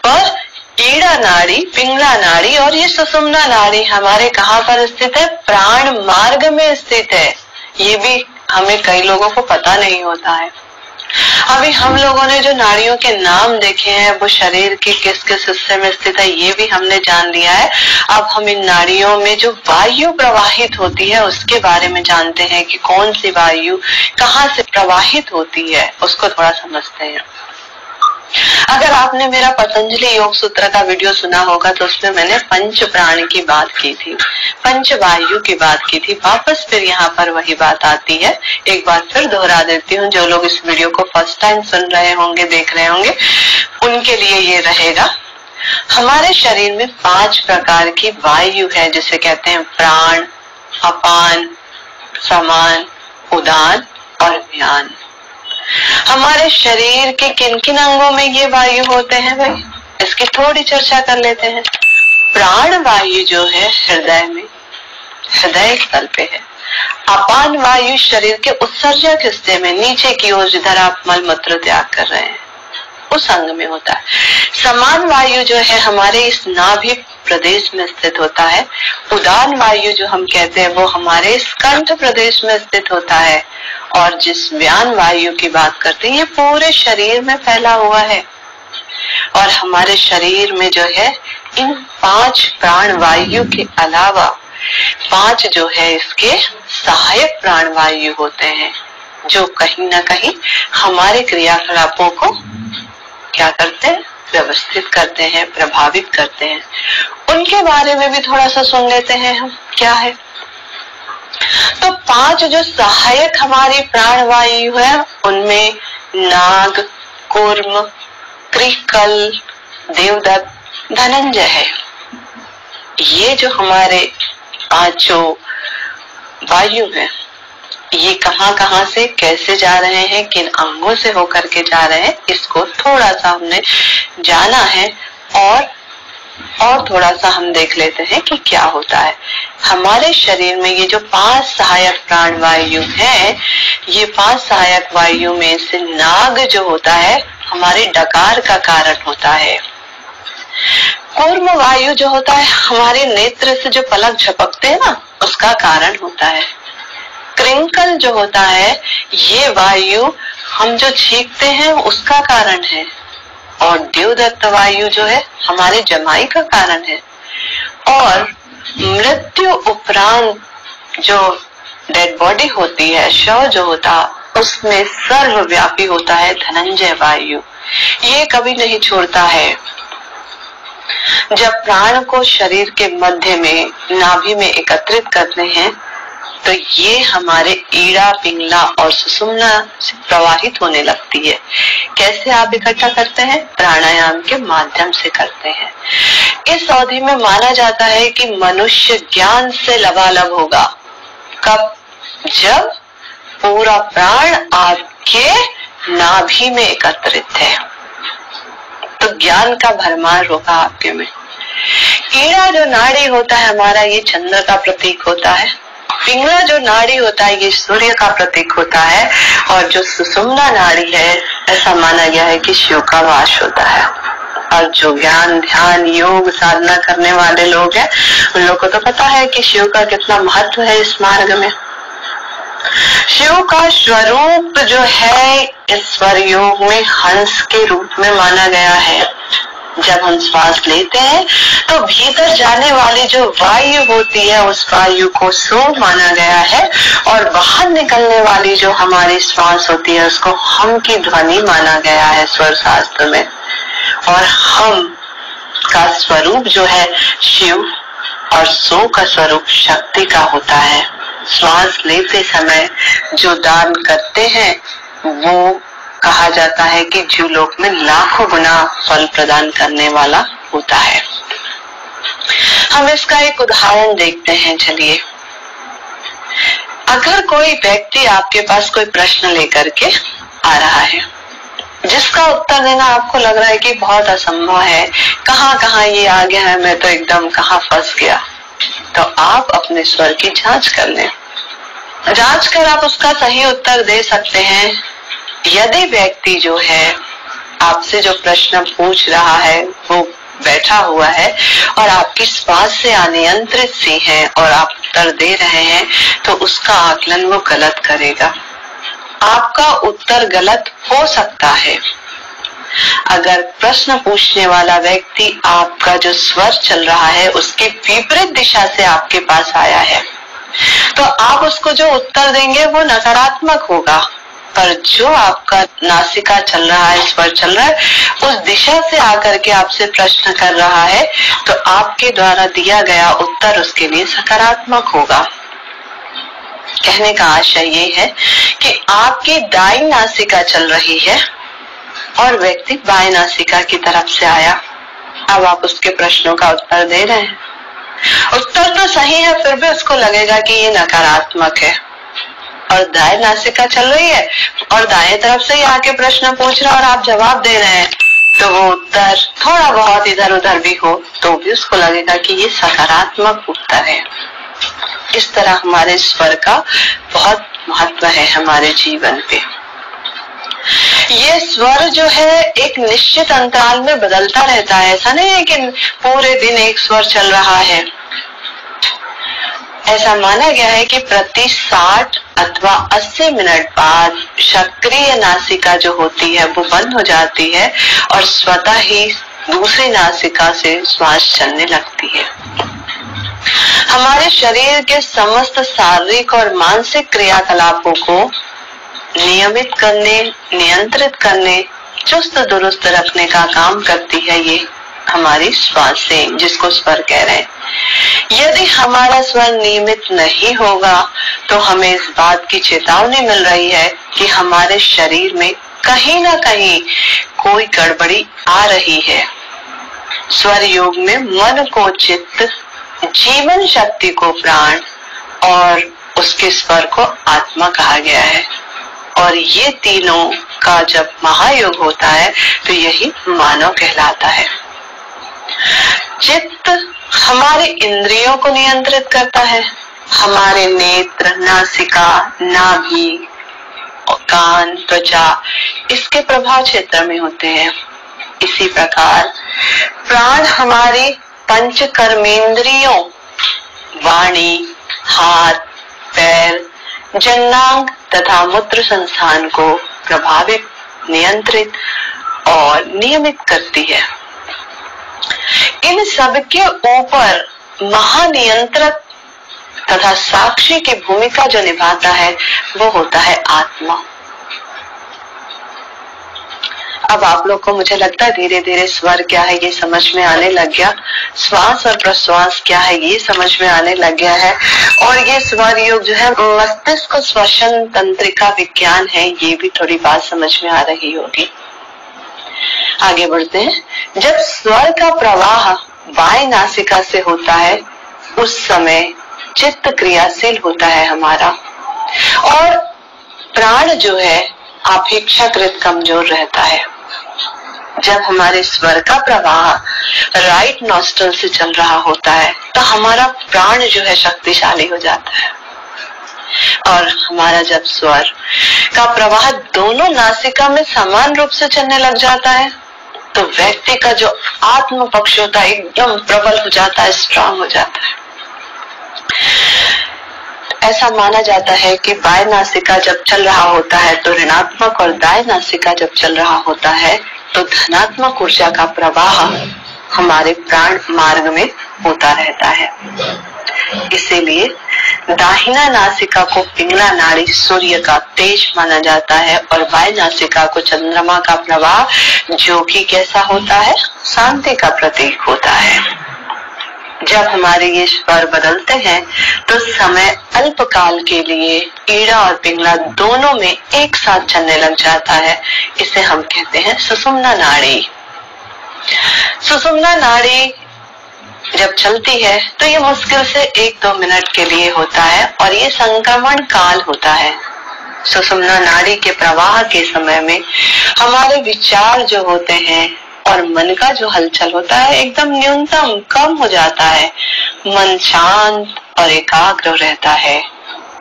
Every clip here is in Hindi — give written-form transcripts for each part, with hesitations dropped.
पर ईड़ा नाड़ी, पिंगला नाड़ी और ये सुषुम्ना नाड़ी हमारे कहाँ पर स्थित है? प्राण मार्ग में स्थित है। ये भी हमें कई लोगों को पता नहीं होता है। अभी हम लोगों ने जो नाड़ियों के नाम देखे हैं वो शरीर के किस किस हिस्से में स्थित है ये भी हमने जान लिया है। अब हम इन नाड़ियों में जो वायु प्रवाहित होती है उसके बारे में जानते हैं कि कौन सी वायु कहाँ से प्रवाहित होती है, उसको थोड़ा समझते हैं। अगर आपने मेरा पतंजलि योग सूत्र का वीडियो सुना होगा तो उसमें मैंने पंच प्राण की बात की थी, पंच वायु की बात की थी। वापस फिर यहाँ पर वही बात आती है, एक बार फिर दोहरा देती हूँ। जो लोग इस वीडियो को फर्स्ट टाइम सुन रहे होंगे, देख रहे होंगे, उनके लिए ये रहेगा। हमारे शरीर में 5 प्रकार की वायु है, जिसे कहते हैं प्राण, अपान, समान, उदान और व्यान। हमारे शरीर के किन किन अंगों में ये वायु होते हैं भाई, इसकी थोड़ी चर्चा कर लेते हैं। प्राण वायु जो है हृदय में, हृदय स्थल पे है। अपान वायु शरीर के उत्सर्जक हिस्से में, नीचे की ओर जिधर आप मल मूत्र त्याग कर रहे हैं उस अंग में होता है। समान वायु जो है हमारे इस नाभि प्रदेश में स्थित होता है। उदान वायु जो हम कहते हैं वो हमारे स्कंध प्रदेश में स्थित होता है। और जिस व्यान वायु की बात करते हैं ये पूरे शरीर में फैला हुआ है। और हमारे शरीर में जो है इन 5 प्राण वायु के अलावा 5 जो है इसके सहायक प्राण वायु होते हैं, जो कहीं ना कहीं हमारे क्रियाकलापों को क्या करते हैं? व्यवस्थित करते हैं, प्रभावित करते हैं। उनके बारे में भी थोड़ा सा सुन लेते हैं हम, क्या है। तो 5 जो सहायक हमारी प्राण वायु है उनमें नाग, कूर्म, कृकल, देवदत्त, धनंजय है। ये जो हमारे 5 वायु है ये कहाँ कहाँ से कैसे जा रहे हैं, किन अंगों से होकर के जा रहे हैं, इसको थोड़ा सा हमने जाना है। और थोड़ा सा हम देख लेते हैं कि क्या होता है हमारे शरीर में। ये जो 5 सहायक प्राण वायु है, ये 5 सहायक वायु में से नाग जो होता है हमारे डकार का कारण होता है। कूर्म वायु जो होता है हमारे नेत्र से जो पलक झपकते हैं ना उसका कारण होता है। कृंकल जो होता है ये वायु हम जो छींकते हैं उसका कारण है। और देवदत्त वायु जो है हमारे जमाई का कारण है। और मृत्यु उपरांत जो डेड बॉडी होती है, शव जो होता, उसमें सर्वव्यापी होता है धनंजय वायु। ये कभी नहीं छोड़ता है। जब प्राण को शरीर के मध्य में नाभि में एकत्रित करते हैं तो ये हमारे ईड़ा, पिंगला और सुषुम्ना से प्रवाहित होने लगती है। कैसे आप इकट्ठा करते हैं? प्राणायाम के माध्यम से करते हैं। इस अवधि में माना जाता है कि मनुष्य ज्ञान से लबालब होगा। कब? जब पूरा प्राण आपके नाभि में एकत्रित है तो ज्ञान का भरमार होगा आपके में। ईड़ा जो नाड़ी होता है हमारा, ये चंद्र का प्रतीक होता है। पिंगला जो नाड़ी होता है ये सूर्य का प्रतीक होता है। और जो सुषुम्ना नाड़ी है ऐसा माना गया है कि शिव का वास होता है। और जो ज्ञान, ध्यान, योग साधना करने वाले लोग हैं उन लोगों को तो पता है कि शिव का कितना महत्व है इस मार्ग में। शिव का स्वरूप जो है इस स्वर योग में हंस के रूप में माना गया है। जब हम श्वास लेते हैं तो भीतर जाने वाली जो वायु होती है उस वायु को सो माना गया है। और बाहर निकलने वाली जो हमारी श्वास होती है उसको हम की ध्वनि माना गया है स्वर शास्त्र में। और हम का स्वरूप जो है शिव और सो का स्वरूप शक्ति का होता है। श्वास लेते समय जो दान करते हैं वो कहा जाता है कि जीवलोक में लाखों गुना फल प्रदान करने वाला होता है। हम इसका एक उदाहरण देखते हैं। चलिए, अगर कोई व्यक्ति आपके पास कोई प्रश्न लेकर के आ रहा है जिसका उत्तर देना आपको लग रहा है कि बहुत असंभव है, कहाँ ये आ गया है, मैं तो एकदम कहाँ फंस गया, तो आप अपने स्वर की जांच कर लें। जांच कर आप उसका सही उत्तर दे सकते हैं। यदि व्यक्ति जो है आपसे जो प्रश्न पूछ रहा है वो बैठा हुआ है और आपकी श्वास से अनियंत्रित सी है और आप उत्तर दे रहे हैं, तो उसका आकलन वो गलत करेगा। आपका उत्तर गलत हो सकता है। अगर प्रश्न पूछने वाला व्यक्ति आपका जो स्वर चल रहा है उसके विपरीत दिशा से आपके पास आया है, तो आप उसको जो उत्तर देंगे वो नकारात्मक होगा। पर जो आपका नासिका चल रहा है, स्वर चल रहा है, उस दिशा से आकर के आपसे प्रश्न कर रहा है, तो आपके द्वारा दिया गया उत्तर उसके लिए सकारात्मक होगा। कहने का आशय ये है कि आपकी दाई नासिका चल रही है और व्यक्ति बाएं नासिका की तरफ से आया। अब आप उसके प्रश्नों का उत्तर दे रहे हैं, उत्तर तो सही है, फिर भी उसको लगेगा कि ये नकारात्मक है। और दाएं नासिका चल रही है और दाएं तरफ से ही आके प्रश्न पूछ रहा और आप जवाब दे रहे हैं, तो वो उत्तर थोड़ा बहुत इधर उधर भी हो तो भी उसको लगेगा कि ये सकारात्मक उत्तर है। इस तरह हमारे स्वर का बहुत महत्व है हमारे जीवन पे। ये स्वर जो है एक निश्चित अंतराल में बदलता रहता है। ऐसा नहीं है कि पूरे दिन एक स्वर चल रहा है। ऐसा माना गया है कि प्रति 60 अथवा 80 मिनट बाद सक्रिय नासिका जो होती है वो बंद हो जाती है और स्वतः ही दूसरी नासिका से श्वास चलने लगती है। हमारे शरीर के समस्त शारीरिक और मानसिक क्रियाकलापों को नियमित करने, नियंत्रित करने, चुस्त दुरुस्त रखने का काम करती है ये हमारी श्वासें, जिसको स्वर कह रहे हैं। यदि हमारा स्वर नियमित नहीं होगा तो हमें इस बात की चेतावनी मिल रही है कि हमारे शरीर में कहीं ना कहीं कोई गड़बड़ी आ रही है। स्वर योग में मन को चित्त, जीवन शक्ति को प्राण और उसके स्वर को आत्मा कहा गया है। और ये तीनों का जब महायोग होता है तो यही मानव कहलाता है। चित्त हमारे इंद्रियों को नियंत्रित करता है। हमारे नेत्र, नासिका, नाभि, कान, त्वचा इसके प्रभाव क्षेत्र में होते हैं। इसी प्रकार प्राण हमारी पंच कर्मेंद्रियों वाणी, हाथ, पैर, जननांग तथा मूत्र संस्थान को प्रभावित, नियंत्रित और नियमित करती है। इन सबके ऊपर महानियंत्रक तथा साक्षी की भूमिका जो निभाता है वो होता है आत्मा। अब आप लोग को मुझे लगता है धीरे धीरे स्वर क्या है ये समझ में आने लग गया, श्वास और प्रश्वास क्या है ये समझ में आने लग गया है। और ये स्वर योग जो है मस्तिष्क श्वसन तंत्रिका विज्ञान है, ये भी थोड़ी बात समझ में आ रही होगी। आगे बढ़ते हैं। जब स्वर का प्रवाह बाएं नासिका से होता है उस समय चित्त क्रियाशील होता है हमारा, और प्राण जो है अपेक्षाकृत कमजोर रहता है। जब हमारे स्वर का प्रवाह राइट नॉस्ट्रल से चल रहा होता है तो हमारा प्राण जो है शक्तिशाली हो जाता है। और हमारा जब स्वर का प्रवाह दोनों नासिका में समान रूप से चलने लग जाता है तो व्यक्ति का जो आत्म पक्ष होता है एकदम प्रबल हो जाता है, स्ट्रांग हो जाता है। ऐसा माना जाता है कि बाएं नासिका जब चल रहा होता है तो ऋणात्मक और दाएं नासिका जब चल रहा होता है तो धनात्मक ऊर्जा का प्रवाह हमारे प्राण मार्ग में होता रहता है। इसीलिए दाहिना नासिका को पिंगला नाड़ी सूर्य का तेज माना जाता है और बाएं नासिका को चंद्रमा का प्रवाह जो कि कैसा होता है, शांति का प्रतीक होता है। जब हमारे ये स्वर बदलते हैं तो समय अल्पकाल के लिए ईड़ा और पिंगला दोनों में एक साथ चलने लग जाता है। इसे हम कहते हैं सुषुम्ना नाड़ी। सुषुम्ना नाड़ी जब चलती है तो ये मुश्किल से 1-2 मिनट के लिए होता है और ये संक्रमण काल होता है। सुषुम्ना नाड़ी के प्रवाह के समय में हमारे विचार जो होते हैं और मन का जो हलचल होता है एकदम न्यूनतम कम हो जाता है। मन शांत और एकाग्र रहता है,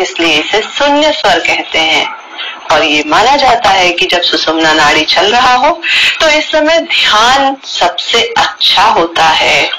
इसलिए इसे शून्य स्वर कहते हैं। और ये माना जाता है कि जब सुषुम्ना नाड़ी चल रहा हो तो इस समय ध्यान सबसे अच्छा होता है।